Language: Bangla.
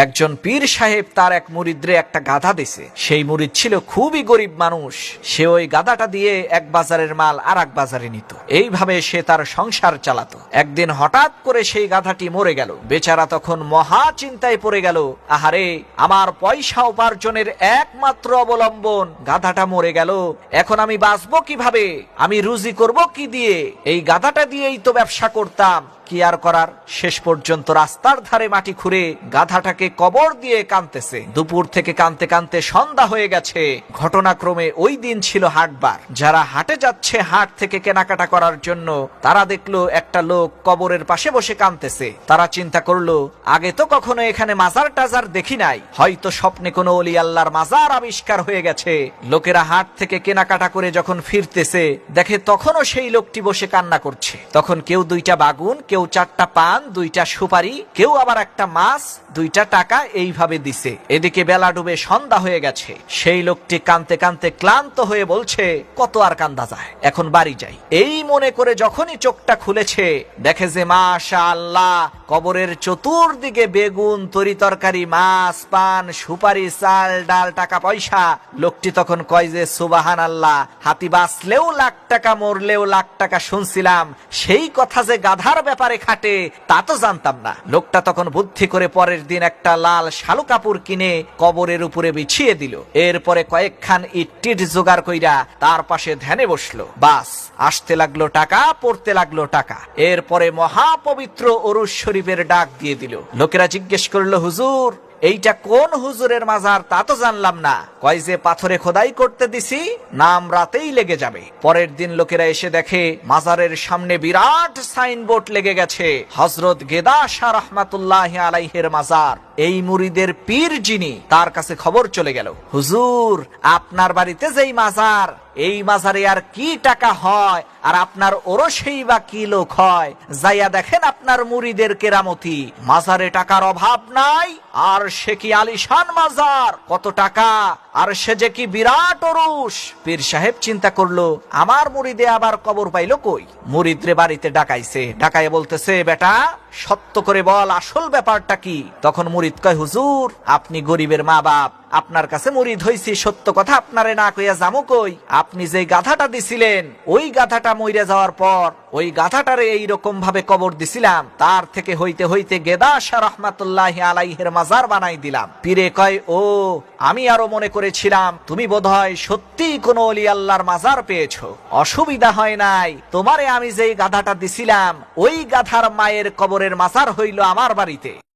একজন পীর সাহেব তার এক মুরিদরে একটা গাধা দিছে। সেই মুরিদ ছিল খুবই গরিব মানুষ। সে ওই গাধাটা দিয়ে এক বাজারের মাল আর এক বাজারে নিত। এইভাবে সে তার সংসার চালাতো। একদিন হঠাৎ করে সেই গাধাটি মরে গেল। বেচারা তখন মহা চিন্তায় পড়ে গেল, আহারে, আমার পয়সা উপার্জনের একমাত্র অবলম্বন গাধাটা মরে গেল। এখন আমি বাঁচবো কিভাবে? আমি রুজি করব কি দিয়ে? এই গাধাটা দিয়েই তো ব্যবসা করতাম। কি আর করার? শেষ পর্যন্ত রাস্তার ধারে মাটি খুঁড়ে গাধাটাকে কবর দিয়ে কাঁদতেছে। দুপুর থেকে কাঁদতে কাঁদতে সন্ধ্যা হয়ে গেছে। ঘটনাক্রমে ওই দিন ছিল হাটবার। যারা হাটে যাচ্ছে হাট থেকে কেনাকাটা করার জন্য, তারা দেখলো একটা লোক কবরের পাশে বসে কাঁদতেছে। তারা চিন্তা করলো, আগে তো কখনো এখানে মাজার টাজার দেখি নাই, হয়তো স্বপ্নে কোনো ওলি আল্লাহর মাজার আবিষ্কার হয়ে গেছে। লোকেরা হাট থেকে কেনাকাটা করে যখন ফিরতেছে, দেখে তখনও সেই লোকটি বসে কান্না করছে। তখন কেউ 2টা বাগুন, কেউ 4টা পান, 2টা সুপারি, কেউ আবার একটা মাছ, 2টা টাকা এইভাবে দিছে। এদিকে বেলা ডুবে সন্ধ্যা হয়ে গেছে। সেই লোকটি কাঁদতে কাঁদতে ক্লান্ত হয়ে বলছে, কত আর কান্দা যায়, এখন বাড়ি যাই। এই মনে করে যখনই চোখটা খুলেছে, দেখে যে মাশাআল্লাহ, কবরের চতুর্দিকে বেগুন, তরি তরকারি, মাছ, পান, সুপারি, চাল, ডাল, টাকা পয়সা। লোকটি তখন কয় যে সুবহানাল্লাহ, হাতি বাঁচলেও লাখ টাকা, মরলেও লাখ টাকা শুনছিলাম, সেই কথা যে গাধার ব্যাপারে খাটে তা তো জানতাম না। লোকটা তখন বুদ্ধি করে পরের দিন একটা লাল শালু কাপড় কিনে কবরের উপরে বিছিয়ে দিল। এরপরে কয়েকখান ইট টিট জোগাড় কইরা তার পাশে ধ্যানে বসলো। বাস, আসতে লাগলো টাকা, পড়তে লাগলো টাকা। এরপরে মহাপবিত্র ওরস শরীফের ডাক দিয়ে দিল। লোকেরা জিজ্ঞেস করলো, হুজুর, এইটা কোন হুজুরের মাজার তা তো জানলাম না। কয় যে পাথরে খোদাই করতে দিছি, নাম রাতেই লেগে যাবে। পরের দিন লোকেরা এসে দেখে মাজারের সামনে বিরাট সাইনবোর্ড লেগে গেছে, হযরত গেদা শাহ রাহমাতুল্লাহি আলাইহির মাজার। এই মুরিদের পীর যিনি, তার কাছে খবর চলে গেল, হুজুর, আপনার বাড়িতে যেই মাজার, এই মাজারে আর কি টাকা হয়, আর আপনার ওরসেই বা কি লোক হয়? যাইয়া দেখেন আপনার মুরিদের কেরামতি। মাজারে টাকার অভাব নাই, আর সে কি আলিশান মাজার, কত টাকা, আর সে যে কি বিরাট ওরস। পীর সাহেব চিন্তা করলো, আমার মুরিদে আবার কবর পাইলো কই? মুরিদরে বাড়িতে ডাকাইছে। ডাকাইয়া বলতেছে, বেটা, সত্য করে বল, আসল ব্যাপারটা কি? তখন মুরিদ কয়, হুজুর, আপনি গরিবের মা বাপ, আপনার কাছে মুরিদ হইছি, সত্য কথা আপনারে না কইয়া যামু কই? আপনি যে গাধাটা দিছিলেন, ওই গাধাটা মইরা যাওয়ার পর ওই গাধাটারে এইরকম ভাবে কবর দিছিলাম, তার থেকে হইতে হইতে গেদা শাহ রাহমাতুল্লাহি আলাইহির মাজার বানাই দিলাম। পীরে কয়, ও, আমি আরো মনে করেছিলাম তুমি বোধহয় সত্যিই কোনো ওলি আল্লাহর মাজার পেয়েছো। অসুবিধা হয় নাই, তোমারে আমি যেই গাধাটা দিছিলাম, ওই গাধার মায়ের কবরের মাজার হইল আমার বাড়িতে।